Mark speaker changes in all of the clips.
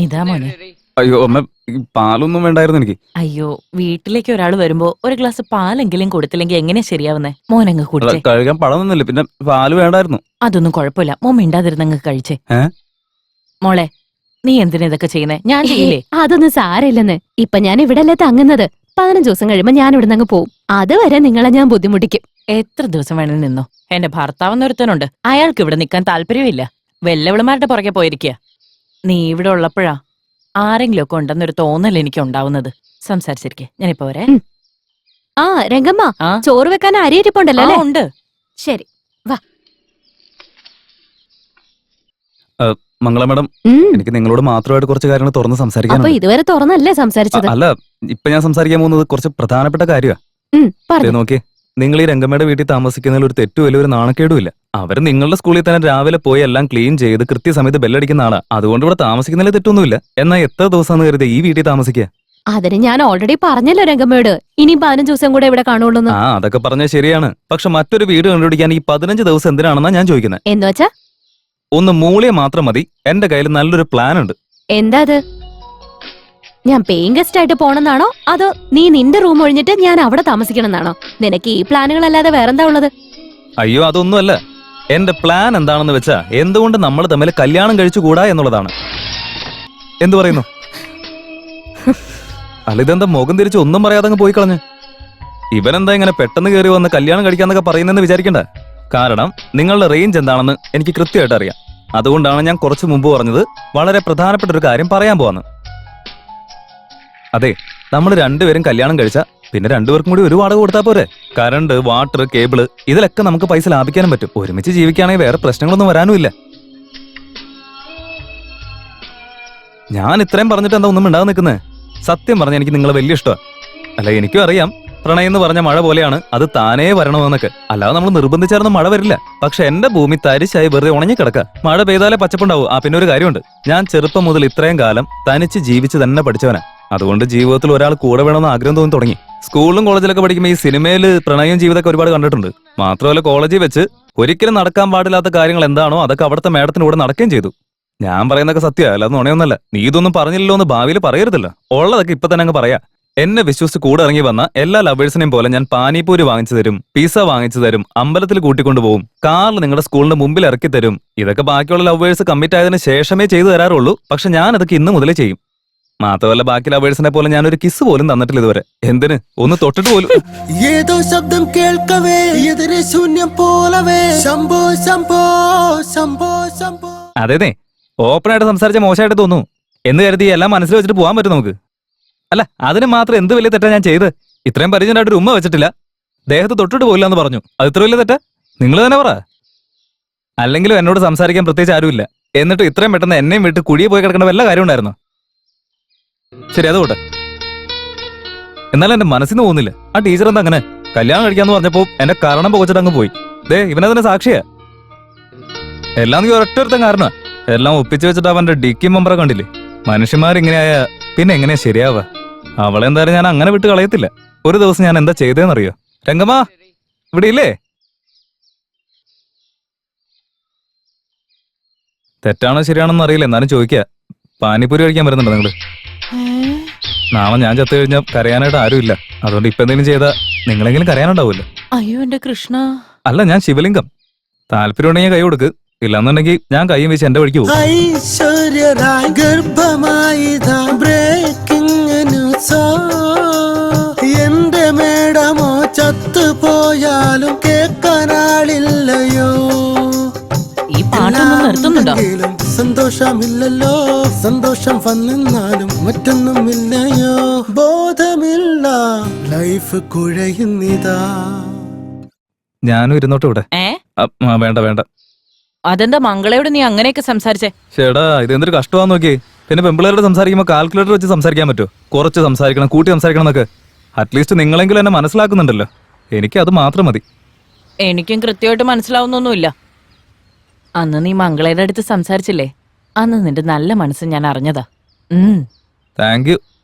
Speaker 1: ഇതാ മോനെ.
Speaker 2: അയ്യോ അമ്മ, പാലൊന്നും വേണ്ടായിരുന്നു എനിക്ക്.
Speaker 1: അയ്യോ, വീട്ടിലേക്ക് ഒരാൾ വരുമ്പോ ഒരു ഗ്ലാസ് പാലെങ്കിലും കൊടുത്തില്ലെങ്കിൽ എങ്ങനെയാ ശരിയാവുന്നേ? മോനങ്ങ് കുടിച്ചേ.
Speaker 2: കഴിക്കാൻ പഴമൊന്നുമില്ല, പിന്നെ പാല് വേണ്ടായിരുന്നു.
Speaker 1: അതൊന്നും കുഴപ്പമില്ല, മോൻ മിണ്ടാതിരുന്നങ്ങ് കഴിച്ചേ. മോളെ, നീ എന്തിനാ ഇതൊക്കെ ചെയ്യുന്നേ? ഞാൻ ചെയ്യില്ലേ?
Speaker 3: അതൊന്നും സാരമില്ലെന്ന്. ഇപ്പൊ ഞാൻ ഇവിടെ അല്ലേ തങ്ങുന്നത്. 15 ദിവസം കഴിയുമ്പോ ഞാൻ ഇവിടെ നിന്ന് പോവും. അതുവരെ നിങ്ങളെ ഞാൻ ബുദ്ധിമുട്ടിക്കും.
Speaker 1: എത്ര ദിവസം വേണേലും നിന്നോ. എന്റെ ഭർത്താവെന്നൊരുത്തനുണ്ട്, അയാൾക്ക് ഇവിടെ നിൽക്കാൻ താല്പര്യമില്ല. വെല്ലവിളമാരുടെ പുറകെ പോയിരിക്കുക. നീ ഇവിടെ ഉള്ളപ്പോഴാ ആരെങ്കിലും ഒക്കെ ഉണ്ടെന്നൊരു തോന്നൽ എനിക്ക് ഉണ്ടാവുന്നത്. സംസാരിച്ചിരിക്കെ, ഞാനിപ്പോ വരെ.
Speaker 3: ആ രംഗമ്മ, ചോറ് വെക്കാൻ അരിയിരിപ്പുണ്ടല്ലോ അല്ലേ?
Speaker 1: ഉണ്ട്.
Speaker 3: ശരി, വാ.
Speaker 2: മംഗള മാഡം, എനിക്ക് നിങ്ങളോട് മാത്രമായിട്ട് കുറച്ച് കാര്യങ്ങൾ തുറന്ന് സംസാരിക്കാൻ.
Speaker 3: അപ്പൊ ഇതുവരെ തുറന്നല്ലേ സംസാരിച്ചത്?
Speaker 2: അല്ല, ഇപ്പൊ ഞാൻ സംസാരിക്കാൻ പോകുന്നത് കുറച്ച് പ്രധാനപ്പെട്ട കാര്യമാണ്. നോക്കിയേ, നിങ്ങൾ ഈ രംഗമ്മയുടെ വീട്ടിൽ താമസിക്കുന്നതിൽ ഒരു തെറ്റു വലിയൊരു നാണക്കേടുമില്ല. അവര് നിങ്ങളുടെ സ്കൂളിൽ തന്നെ രാവിലെ പോയി എല്ലാം ക്ലീൻ ചെയ്ത് കൃത്യസമയത്ത് ബെല്ലടിക്കുന്ന ആളാ. അതുകൊണ്ട് ഇവിടെ താമസിക്കുന്നതിൽ തെറ്റൊന്നുമില്ല. എന്നാൽ എത്ര ദിവസം കരുതി ഈ വീട്ടിൽ താമസിക്കുക?
Speaker 3: അതിന് ഞാൻ ഓൾറെഡി പറഞ്ഞല്ലോ രംഗമ്മയോട്, ഇനി 15 ദിവസം കൂടെ ഇവിടെ കാണുള്ളൂ.
Speaker 2: അതൊക്കെ പറഞ്ഞാൽ ശരിയാണ്. പക്ഷെ മറ്റൊരു വീട് കണ്ടുപിടിക്കാൻ ഈ 15 ദിവസം എന്തിനാണെന്നാ ഞാൻ ചോദിക്കുന്നത്.
Speaker 3: എന്ന് വെച്ചാ?
Speaker 2: ഒന്ന് മൂളിയെ മാത്രം മതി. എന്റെ കയ്യിൽ നല്ലൊരു പ്ലാൻ ഉണ്ട്.
Speaker 3: എന്താ അത്? ഞാൻ പേയിങ് ഗസ്റ്റ് ആയിട്ട് പോണെന്നാണോ, അതോ നീ നിന്റെ റൂം ഒഴിഞ്ഞിട്ട് ഞാൻ അവിടെ താമസിക്കണമെന്നാണോ? നിനക്ക് ഈ പ്ലാനുകളല്ലാതെ വേറെന്താ ഉള്ളത്?
Speaker 2: അയ്യോ, അതൊന്നുമല്ല. എന്റെ പ്ലാൻ എന്താണെന്ന് വെച്ചാ, എന്തുകൊണ്ട് നമ്മൾ തമ്മിൽ കല്യാണം കഴിച്ചുകൂടാ എന്നുള്ളതാണ്. എന്തു പറയുന്നു? അല്ല, ഇതെന്താ മുഖം തിരിച്ച് ഒന്നും പറയാതെ അങ്ങ് പോയി കളഞ്ഞ്? ഇവനെന്താ ഇങ്ങനെ പെട്ടെന്ന് കയറി വന്ന് കല്യാണം കഴിക്കാന്നൊക്കെ പറയുന്നെന്ന് വിചാരിക്കണ്ട. കാരണം നിങ്ങളുടെ റേഞ്ച് എന്താണെന്ന് എനിക്ക് കൃത്യമായിട്ട് അറിയാം. അതുകൊണ്ടാണ് ഞാൻ കുറച്ചു മുമ്പ് പറഞ്ഞത് വളരെ പ്രധാനപ്പെട്ട ഒരു കാര്യം പറയാൻ പോവാന്ന്. അതെ, നമ്മൾ രണ്ടുപേരും കല്യാണം കഴിച്ചാ പിന്നെ രണ്ടുപേർക്കും കൂടി ഒരു വാടക കൊടുത്താൽ പോരെ? കറണ്ട്, വാട്ടർ, കേബിള്, ഇതിലൊക്കെ നമുക്ക് പൈസ ലാഭിക്കാനും പറ്റും. ഒരുമിച്ച് ജീവിക്കുകയാണെങ്കിൽ വേറെ പ്രശ്നങ്ങളൊന്നും വരാനുമില്ല. ഞാൻ ഇത്രയും പറഞ്ഞിട്ട് എന്താ ഒന്നും ഉണ്ടാകാൻ നിൽക്കുന്നത്? സത്യം പറഞ്ഞാൽ എനിക്ക് നിങ്ങളെ വലിയ ഇഷ്ടമാണ്. അല്ല, എനിക്കും അറിയാം പ്രണയം എന്ന് പറഞ്ഞ മഴ പോലെയാണ്, അത് താനേ വരണമെന്നൊക്കെ. അല്ലാതെ നമ്മൾ നിർബന്ധിച്ചായിരുന്നു മഴ വരില്ല. പക്ഷെ എന്റെ ഭൂമി തരിശായി വെറുതെ ഉണങ്ങി കിടക്കുക. മഴ പെയ്താലേ പച്ചപ്പുണ്ടാവും. പിന്നെ ഒരു കാര്യമുണ്ട്, ഞാൻ ചെറുപ്പം മുതൽ ഇത്രയും കാലം തനിച്ച് ജീവിച്ച് തന്നെ പഠിച്ചവനാ. അതുകൊണ്ട് ജീവിതത്തിൽ ഒരാൾ കൂടെ വേണമെന്ന് ആഗ്രഹം തോന്നി തുടങ്ങി. സ്കൂളിലും കോളേജിലൊക്കെ പഠിക്കുമ്പോൾ ഈ സിനിമയില് പ്രണയം ജീവിതമൊക്കെ ഒരുപാട് കണ്ടിട്ടുണ്ട്. മാത്രമല്ല, കോളേജിൽ വെച്ച് ഒരിക്കലും നടക്കാൻ പാടില്ലാത്ത കാര്യങ്ങൾ എന്താണോ അതൊക്കെ അവിടുത്തെ മേഡത്തിന് കൂടെ നടക്കുകയും ചെയ്തു. ഞാൻ പറയുന്നതൊക്കെ സത്യമല്ല, അല്ലാതെ നുണയൊന്നല്ല. നീ ഇതൊന്നും പറഞ്ഞില്ലല്ലോ എന്ന് ഭാവിയിൽ പറയരുതല്ലോ. ഉള്ളതൊക്കെ ഇപ്പൊ തന്നെ അങ്ങ് പറയാ. എന്നെ വിശ്വസിച്ച് കൂടെ ഇറങ്ങി വന്ന എല്ലാ ലവേഴ്സിനെയും പോലെ ഞാൻ പാനിപൂരി വാങ്ങിച്ചു തരും, പിസ്സ വാങ്ങിച്ചു തരും, അമ്പലത്തിൽ കൂട്ടിക്കൊണ്ടു പോകും, കാറിൽ നിങ്ങളുടെ സ്കൂളിന്റെ മുമ്പിൽ ഇറക്കി തരും. ഇതൊക്കെ ബാക്കിയുള്ള ലവേഴ്സ് കമ്മിറ്റ് ആയതിനു ശേഷമേ ചെയ്തു തരാറുള്ളൂ. പക്ഷെ ഞാൻ അതൊക്കെ ഇന്ന് മുതലേ ചെയ്യും. മാത്രമല്ല, ബാക്കി ലവേഴ്സിനെ പോലെ ഞാൻ ഒരു കിസ് പോലും തന്നിട്ടില്ല ഇതുവരെ. എന്തിന്? ഒന്ന് തൊട്ടിട്ട് പോലും.
Speaker 4: ഏതോ ശബ്ദം കേൾക്കവേ എതിരെ ശൂന്യം പോലവേ ശംഭോ ശംഭോ ശംഭോ ശംഭോ.
Speaker 2: അതേനെ, ഓപ്പണായിട്ട് സംസാരിച്ച മോശമായിട്ട് തോന്നുന്നു എന്ന് കരുതി എല്ലാം മനസ്സിൽ വെച്ചിട്ട് പോകാൻ പറ്റും നമുക്ക്? അല്ല, അതിന് മാത്രം എന്ത് വലിയ തെറ്റാ ഞാൻ ചെയ്ത്? ഇത്രയും പരിചയമായിട്ട് ഒരു ഉമ്മ വെച്ചിട്ടില്ല, ദേഹത്ത് തൊട്ടിട്ട് പോയില്ല എന്ന് പറഞ്ഞു. അത് ഇത്ര വലിയ തെറ്റാ? നിങ്ങൾ തന്നെ പറ. അല്ലെങ്കിലും എന്നോട് സംസാരിക്കാൻ പ്രത്യേകിച്ച് ആരുമില്ല. എന്നിട്ട് ഇത്രയും പെട്ടെന്ന് എന്നെയും വിട്ട് കുഴിയെ പോയി കിടക്കേണ്ട വല്ല കാര്യം ഉണ്ടായിരുന്നു? ശരി, അതുകൊട്ടെ. എന്നാലും എന്റെ മനസ്സിന് പോകുന്നില്ല. ആ ടീച്ചർ എന്താ അങ്ങനെ കല്യാണം കഴിക്കാന്ന് പറഞ്ഞപ്പോ എന്റെ കാരണം പോകച്ചിട്ട് അങ്ങ് പോയി. ദേ, ഇവനതിനെ സാക്ഷിയാ. എല്ലാം നീ ഒരൊറ്റൊരുത്തൻ കാരണ. എല്ലാം ഒപ്പിച്ചു വെച്ചിട്ട് അവന്റെ ഡിക്കി മെമ്പറെ കണ്ടില്ലേ? മനുഷ്യന്മാരിങ്ങനെയായ പിന്നെ എങ്ങനെയാ ശരിയാവുക? അവളെന്തായാലും ഞാൻ അങ്ങനെ വിട്ട് കളയത്തില്ല. ഒരു ദിവസം ഞാൻ എന്താ ചെയ്തേന്നറിയോ? രംഗമ്മ ഇവിടെ ഇല്ലേ? തെറ്റാണോ ശരിയാണോന്ന് അറിയില്ല, എന്നാലും ചോദിക്കുക. പാനിപ്പൂരി കഴിക്കാൻ വരുന്നുണ്ടോ നിങ്ങള്? നാളെ ഞാൻ ചത്തു കഴിഞ്ഞാൽ കരയാനായിട്ട് ആരുമില്ല. അതുകൊണ്ട് ഇപ്പൊ എന്തെങ്കിലും ചെയ്താൽ നിങ്ങളെങ്കിലും കരയാനുണ്ടാവുമല്ലോ.
Speaker 1: അയ്യോ എന്റെ കൃഷ്ണ.
Speaker 2: അല്ല, ഞാൻ ശിവലിംഗം. താല്പര്യം ഉണ്ടെങ്കിൽ കൈ കൊടുക്ക്, ഇല്ലാന്നുണ്ടെങ്കിൽ ഞാൻ കൈയും വെച്ച് എന്റെ വഴിക്ക് പോകും.
Speaker 4: ഐശ്വര്യരായ് ഗർഭമായിതാ ബ്രേക്കിംഗ് ന്യൂസോ. എന്റെ മേടമോ ചത്തുപോയാലും കേൾക്കാനാളില്ലയോ.
Speaker 1: ഈ പാട്ടൊന്നും നിർത്തുന്നുണ്ടോ?
Speaker 4: സന്തോഷമില്ലല്ലോ, സന്തോഷം വന്നെന്നാലും മറ്റൊന്നുമില്ലയോ. ബോധമില്ല, ലൈഫ് കുഴയുന്നിതാ.
Speaker 2: ഞാനും ഇരുന്നോട്ട് ഇവിടെ. വേണ്ട വേണ്ട.
Speaker 1: അതെന്താ മംഗളയോട് നീ അങ്ങനെയൊക്കെ സംസാരിച്ചേ?
Speaker 2: ചേടാ, ഇത് എന്തൊരു കഷ്ടമാന്ന് നോക്കിയേ. പിന്നെ പെമ്പിളേരോട് സംസാരിക്കുമ്പോൾ കാൽക്കുലേറ്റർ വെച്ച് സംസാരിക്കാൻ പറ്റുമോ? കുറച്ച് സംസാരിക്കണം, കൂട്ടി സംസാരിക്കണം എന്നൊക്കെ. അറ്റ്ലീസ്റ്റ് നിങ്ങളെങ്കിലും എന്നെ മനസ്സിലാക്കുന്നുണ്ടല്ലോ. എനിക്ക് അത് മാത്രം മതി.
Speaker 1: എനിക്കും കൃത്യമായിട്ട് മനസ്സിലാവുന്നൊന്നുമില്ല. അന്ന് നീ മംഗളയുടെ അടുത്ത് സംസാരിച്ചില്ലേ, അന്ന് നിന്റെ നല്ല മനസ്സ് ഞാൻ അറിഞ്ഞതാ.
Speaker 2: Thank you.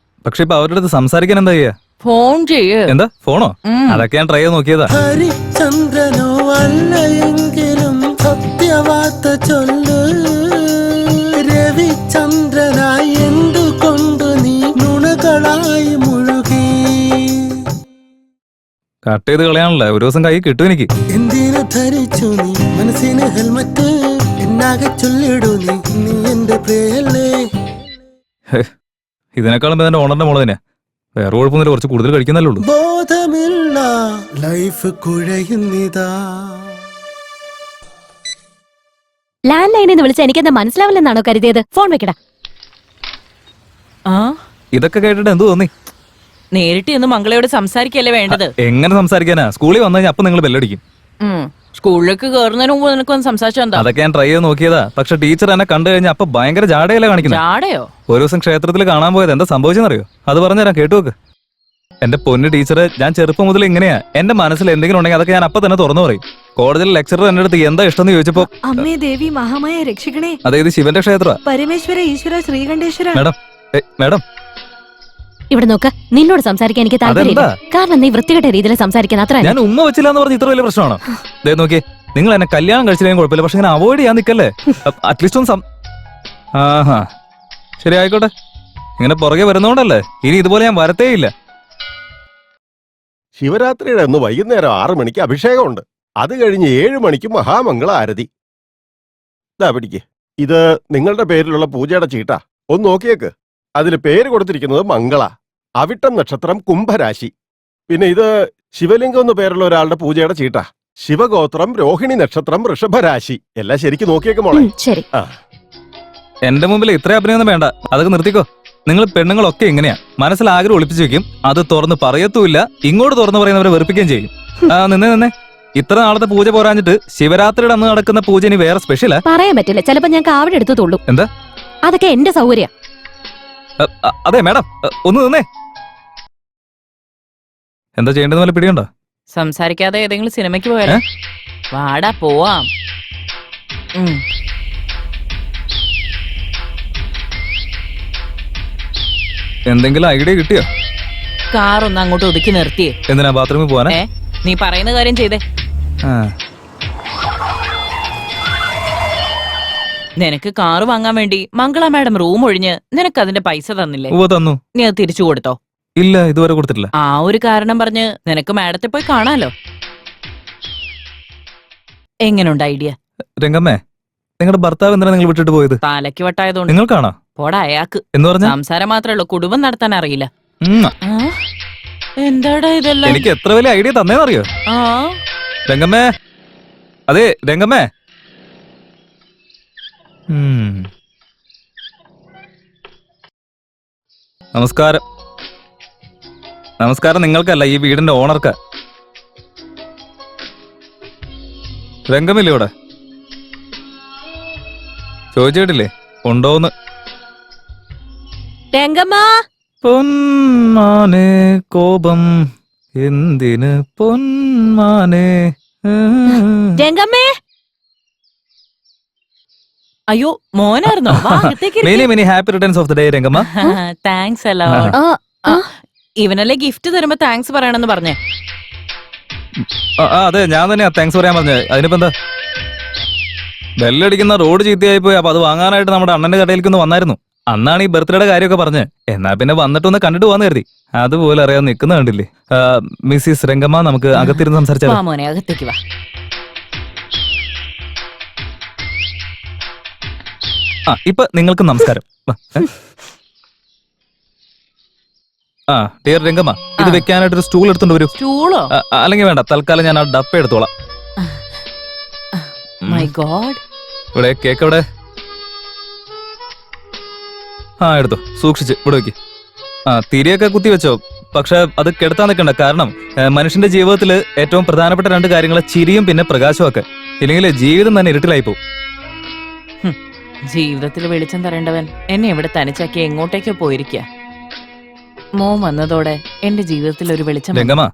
Speaker 2: പക്ഷെ ഇപ്പൊ അവരുടെ അടുത്ത് സംസാരിക്കാൻ എന്താ ചെയ്യാ?
Speaker 1: ഫോൺ ചെയ്യ്.
Speaker 2: എന്താ ഫോണോ? അതൊക്കെ ഞാൻ ട്രൈ ചെയ്ത് നോക്കിയതാ.
Speaker 4: ഹരിചന്ദ്രനോ അല്ലയെങ്കിലും സത്യവാർത്ത ചൊല്ലു. രവിചന്ദ്രനായി എന്തുകൊണ്ടു നീ നുണകളായി മുഴുകി?
Speaker 2: കട്ട് ചെയ്ത് കളയാണല്ലേ, ഒരു ദിവസം കൈ കിട്ടും എനിക്ക്.
Speaker 4: എന്തിനു ധരിച്ചു നീ മനസ്സിന് ഹെൽമറ്റ്? എന്നാകെ ചൊല്ലിടൂ നീ, നീ എന്റെ പ്രിയല്ലേ.
Speaker 2: ഇതിനേക്കാളും എന്റെ ഓണറിന്റെ മോള് തന്നെ. വേറെ കുഴപ്പമൊന്നുമില്ല, കുറച്ച് കൂടുതൽ കഴിക്കുന്നല്ലേ ഉള്ളൂ.
Speaker 4: ബോധമില്ല, ലൈഫ് കുഴയുന്നിതാ.
Speaker 3: ലാൻഡ് ലൈനിൽ നിന്ന് വിളിച്ച എനിക്കെന്താ മനസ്സിലാവില്ലെന്നാണോ കരുതിയത്? ഫോൺ വെക്കടാ.
Speaker 1: ആ
Speaker 2: ഇതൊക്കെ കേട്ടിട്ട് എന്ത് തോന്നി?
Speaker 1: നേരിട്ട് ഇന്ന് മംഗളയോട് സംസാരിക്കല്ലേ വേണ്ടത്.
Speaker 2: എങ്ങനെ സംസാരിക്കാനാ? സ്കൂളിൽ വന്നു കഴിഞ്ഞാൽ അപ്പൊ നിങ്ങൾ ബെല്ലടിക്കും.
Speaker 1: സ്കൂളിലേക്ക് കയറുന്നതിന് മുമ്പ് നിനക്കൊന്ന് സംസാരിച്ചെന്താ?
Speaker 2: അതൊക്കെ ഞാൻ ട്രൈ ചെയ്ത് നോക്കിയതാ. പക്ഷെ ടീച്ചർ എന്നെ കണ്ടു കഴിഞ്ഞാൽ അപ്പൊ ഭയങ്കര ജാടയല്ലേ കാണിക്കുന്നത്.
Speaker 1: ചാടയോ?
Speaker 2: ഒരു ദിവസം ക്ഷേത്രത്തിൽ കാണാൻ പോയത് എന്താ സംഭവിച്ചെന്നറിയോ? അത് പറഞ്ഞുതരാം, കേട്ടു നോക്ക്. എന്റെ പൊന്നു ടീച്ചറ്, ഞാൻ ചെറുപ്പം മുതൽ ഇങ്ങനെയാ. എന്റെ മനസ്സിൽ എന്തെങ്കിലും ഉണ്ടെങ്കിൽ അതൊക്കെ ഞാൻ അപ്പൊ തന്നെ തുറന്നു പറയും. കോടതിയിൽ ലെക്ചറർ എന്റെ അടുത്ത് എന്താ ഇഷ്ടം എന്ന് ചോദിച്ചപ്പോ,
Speaker 5: അമ്മേ ദേവി മഹാമായ രക്ഷിക്കണേ,
Speaker 2: അതായത് ശിവന്റെ ക്ഷേത്ര.
Speaker 5: പരമേശ്വര ഈശ്വര ശ്രീകണ്ഠേശ്വര.
Speaker 2: മേഡം മേഡം
Speaker 3: ഇവിടെ നോക്ക്, നിന്നോട് സംസാരിക്കാൻ എനിക്ക് താല്പര്യമില്ല. കാരണം നീ വൃത്തികെട്ട രീതിയിൽ സംസാരിക്കാൻ അത്ര.
Speaker 2: ഞാൻ ഉമ്മ വെച്ചില്ല എന്ന് പറഞ്ഞ് ഇത്ര വലിയ പ്രശ്നമാണോ? ദേ നോക്കിയേ, നിങ്ങൾ എന്നെ കല്യാണം കഴിച്ചില്ലെങ്കിൽ കുഴപ്പമില്ല, പക്ഷെ ഇങ്ങനെ അവോയ്ഡ് ചെയ്യാൻ നിൽക്കല്ലേ. അറ്റ്ലീസ്റ്റ് ഒന്ന് ആഹാ ശരി ആയിക്കോട്ടെ. ഇങ്ങനെ പുറകെ വരുന്നോണ്ടല്ലേ ഇനി ഇതുപോലെ ഞാൻ വരത്തേയില്ല.
Speaker 6: ശിവരാത്രിയുടെ അന്ന് വൈകുന്നേരം 6 മണിക്ക് അഭിഷേകമുണ്ട്. അത് കഴിഞ്ഞ് 7 മണിക്ക് മഹാമംഗള ആരതി. ഇതാ പിടിക്ക്, ഇത് നിങ്ങളുടെ പേരിലുള്ള പൂജയുടെ ചീട്ടാ. ഒന്ന് നോക്കിയേക്ക്. അതിൽ പേര് കൊടുത്തിരിക്കുന്നത് മംഗള, അവിട്ടം നക്ഷത്രം, കുംഭരാശി. പിന്നെ ഇത് ശിവലിംഗം എന്ന് പേരുള്ള ഒരാളുടെ പൂജയുടെ ചീട്ടാ. ശിവഗോത്രം, രോഹിണി നക്ഷത്രം, വൃഷഭരാശി. എല്ലാം ശരിക്കും നോക്കിയേക്ക് മോളെ.
Speaker 3: ശരി.
Speaker 2: എന്റെ മുമ്പിൽ ഇത്ര അഭിനയൊന്നും വേണ്ട, അതൊക്കെ നിർത്തിക്കോ. നിങ്ങൾ പെണ്ണുങ്ങളൊക്കെ ഇങ്ങനെയാ, മനസ്സിൽ ആഗ്രഹം ഒളിപ്പിച്ചു വെക്കും, അത് തുറന്ന് പറയത്തുമില്ല, ഇങ്ങോട്ട് തുറന്നു പറയുന്നവരെ വെറുപ്പിക്കുകയും ചെയ്യും. നിന്നെ ഇത്ര നാളത്തെ പൂജ പോരാഞ്ഞിട്ട് ശിവരാത്രിയുടെ അന്ന് നടക്കുന്ന പൂജ ഇനി വേറെ സ്പെഷ്യലാ?
Speaker 3: പറയാൻ പറ്റില്ല, ചിലപ്പോ ഞാൻ കാവടി എടുത്തു തൊള്ളു.
Speaker 2: എന്താ?
Speaker 3: അതൊക്കെ എന്റെ സൗകര്യ.
Speaker 2: അതെ മേഡം, ഒന്ന് നിന്നേ. എന്താ ചെയ്യേണ്ടത് പോലെ പിടിയുണ്ടോ?
Speaker 1: സംസാരിക്കാതെ ഏതെങ്കിലും സിനിമയ്ക്ക് പോയാലോ? വാടാ പോവാം.
Speaker 2: എന്തെങ്കിലും ഐഡിയ കിട്ടിയോ?
Speaker 1: കാർ ഒന്ന് അങ്ങോട്ട് ഒതുക്കി നിർത്തിയേ.
Speaker 2: എന്തിനാ, ബാത്റൂമിൽ പോവാനാ?
Speaker 1: നീ പറയുന്ന കാര്യം ചെയ്തേ. നിനക്ക് കാറ് വാങ്ങാൻ വേണ്ടി മംഗള മാഡം റൂം ഒഴിഞ്ഞ് നിനക്ക് അതിന്റെ പൈസ തന്നില്ലേ?
Speaker 2: തന്നു.
Speaker 1: നീ അത് തിരിച്ചു കൊടുത്തോ?
Speaker 2: ഇല്ല, ഇതുവരെ കൊടുത്തിട്ടില്ല.
Speaker 1: ആ ഒരു കാരണം പറഞ്ഞ് നിനക്ക് മാഡത്തെ പോയി കാണാലോ. എങ്ങനുണ്ട് ഐഡിയ?
Speaker 2: രംഗമ്മേ, നിങ്ങളുടെ ഭർത്താവ് എന്തിനാ നിങ്ങൾ വിട്ടിട്ട് പോയത്?
Speaker 1: തലയ്ക്ക് വട്ടായതുകൊണ്ട്.
Speaker 2: നിങ്ങൾക്കാണോ?
Speaker 1: പോടാ അയാൾക്ക്.
Speaker 2: എന്ന് പറഞ്ഞ
Speaker 1: സംസാരം മാത്രമേ ഉള്ളൂ, കുടുംബം നടത്താൻ അറിയില്ല. എന്താടാ ഇതെല്ലാം?
Speaker 2: എനിക്ക് എത്ര വലിയ ഐഡിയ തന്നേന്നറിയോ?
Speaker 1: ആ
Speaker 2: രംഗമ്മേ, അതെ രംഗമ്മേ. നമസ്കാരം. നമസ്കാരം നിങ്ങൾക്കല്ല, ഈ വീടിന്റെ ഓണർക്ക്. രംഗമില്ലേ ഇവിടെ? ചോദിച്ചിട്ടില്ലേ ഉണ്ടോന്ന്?
Speaker 3: രംഗമ്മ,
Speaker 2: പൊന്മാനെ കോപം എന്തിന് പൊന്മാനെ?
Speaker 3: രംഗമ്മേ.
Speaker 1: അയ്യോ മോനായിരുന്നോ?
Speaker 2: Many many happy returns of the day Rangamma.
Speaker 1: Thanks അല്ലോ. ഇവനല്ലേ ഗിഫ്റ്റ് തരുമ്പോ താങ്ക്സ് പറയണമെന്ന് പറഞ്ഞേ.
Speaker 2: അതെ, ഞാൻ തന്നെയാ താങ്ക്സ് പറയാൻ പറഞ്ഞത്. അതിനിപ്പോ എന്താ? ബെല്ലടിക്കുന്ന റോഡ് ചീത്തയായി പോയി, അപ്പൊ അത് വാങ്ങാനായിട്ട് നമ്മുടെ അണ്ണന്റെ കടയിലേക്ക് ഒന്ന് വന്നായിരുന്നു. അന്നാണ് ഈ ബർത്ത്ഡേയുടെ കാര്യമൊക്കെ പറഞ്ഞ്. എന്നാ പിന്നെ വന്നിട്ടൊന്ന് കണ്ടിട്ട് പോവാന്ന് കരുതി. അതുപോലെ അറിയാൻ നിൽക്കുന്ന കണ്ടില്ലേ. മിസ്സിസ് രംഗമ്മ, നമുക്ക് അകത്തിരുന്ന് സംസാരിച്ചാലോ?
Speaker 1: മോനെ അകത്തേക്ക് വാ.
Speaker 2: ഇപ്പൊ നിങ്ങൾക്ക് നമസ്കാരം. ഡിയർ രംഗമ്മ, ഇത് വെക്കാനായിട്ട് ഒരു സ്റ്റൂൾ എടുത്തോണ്ട് വരൂ.
Speaker 1: സ്റ്റൂളോ?
Speaker 2: അല്ലെങ്കിൽ വേണ്ട, തൽക്കാലം ഞാൻ ആ ഡപ്പ എടുത്തോളാം.
Speaker 1: My God.
Speaker 2: ഇവിടെ കേക്ക് എവിടെ? എടുത്തോ, സൂക്ഷിച്ച് ഇവിടെ വെക്ക്. തിരിയൊക്കെ കുത്തി വെച്ചോ, പക്ഷെ അത് കെടുത്താൻ നിൽക്കണ്ട. കാരണം മനുഷ്യന്റെ ജീവിതത്തിൽ ഏറ്റവും പ്രധാനപ്പെട്ട 2 കാര്യങ്ങൾ ചിരിയും പിന്നെ പ്രകാശവും ഒക്കെ. ഇല്ലെങ്കിൽ ജീവിതം തന്നെ ഇരുട്ടിലായി പോകും.
Speaker 1: ജീവിതത്തിൽ വെളിച്ചം തരേണ്ടവൻ എന്നെ എവിടെ തനിച്ചാക്കി എങ്ങോട്ടേക്കോ പോയിരിക്കുക. മോൻ വന്നതോടെ എന്റെ ജീവിതത്തിൽ ഒരു വെളിച്ചം.
Speaker 2: രംഗമ്മ,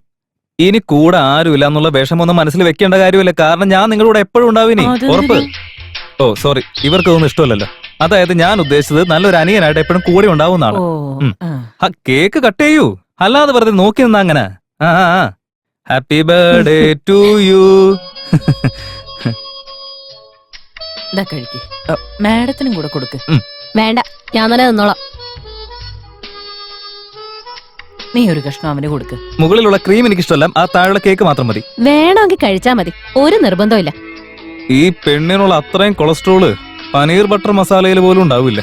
Speaker 2: ഇനി കൂടെ ആരുമില്ല എന്നുള്ള വിഷമൊന്നും മനസ്സിൽ വെക്കേണ്ട കാര്യമില്ല. കാരണം ഞാൻ നിങ്ങളുടെ എപ്പോഴും ഉണ്ടാവും. ഇനി ഉറപ്പ്. ഓ സോറി, ഇവർക്കൊന്നും ഇഷ്ടമല്ലല്ലോ. അതായത് ഞാൻ ഉദ്ദേശിച്ചത് നല്ലൊരു അനിയനായിട്ട് എപ്പോഴും കൂടെ ഉണ്ടാവുന്നതാണ്. കേക്ക് കട്ട് ചെയ്യൂ, അല്ലാതെ വെറുതെ നോക്കി നിന്നാ അങ്ങനെ. Happy birthday to you.
Speaker 1: കഴിക്ക്, മാഡത്തിനും കൂടെ കൊടുക്ക്.
Speaker 3: വേണ്ട, ഞാൻ തന്നെ നിന്നോളാം.
Speaker 1: നീ ഒരു കഷ്ണം അവന് കൊടുക്ക്.
Speaker 2: മുകളിലുള്ള ക്രീം എനിക്ക് ഇഷ്ടമല്ല, ആ താഴെ കേക്ക് മാത്രം മതി.
Speaker 3: വേണമെങ്കിൽ കഴിച്ചാ മതി, ഒരു നിർബന്ധമില്ല.
Speaker 2: ഈ പെണ്ണിനുള്ള അത്രയും കൊളസ്ട്രോള് പനീർ ബട്ടർ മസാലയിൽ പോലും ഉണ്ടാവില്ല.